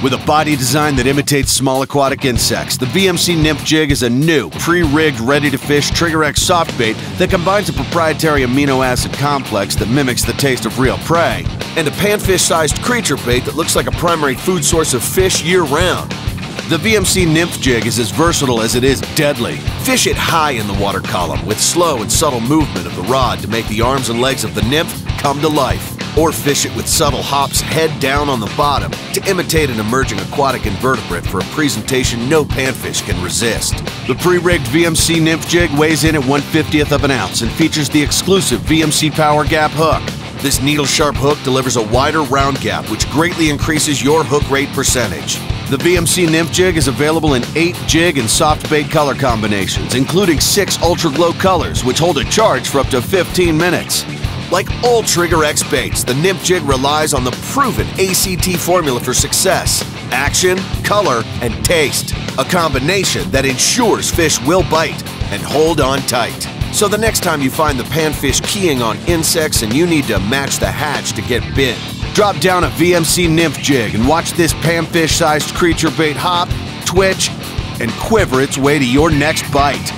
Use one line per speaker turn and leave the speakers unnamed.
With a body design that imitates small aquatic insects, the VMC Nymph Jig is a new, pre-rigged, ready-to-fish Trigger X soft bait that combines a proprietary amino acid complex that mimics the taste of real prey, and a panfish-sized creature bait that looks like a primary food source of fish year-round. The VMC Nymph Jig is as versatile as it is deadly. Fish it high in the water column with slow and subtle movement of the rod to make the arms and legs of the nymph come to life. Or fish it with subtle hops head down on the bottom to imitate an emerging aquatic invertebrate for a presentation no panfish can resist. The pre-rigged VMC Nymph Jig weighs in at 1/50th of an ounce and features the exclusive VMC Power Gap hook. This needle-sharp hook delivers a wider round gap which greatly increases your hook rate percentage. The VMC Nymph Jig is available in 8 jig and soft bait color combinations, including 6 ultra glow colors which hold a charge for up to 15 minutes. Like all Trigger X baits, the Nymph Jig relies on the proven ACT formula for success: action, color, and taste. A combination that ensures fish will bite and hold on tight. So the next time you find the panfish keying on insects and you need to match the hatch to get bit, drop down a VMC Nymph Jig and watch this panfish-sized creature bait hop, twitch, and quiver its way to your next bite.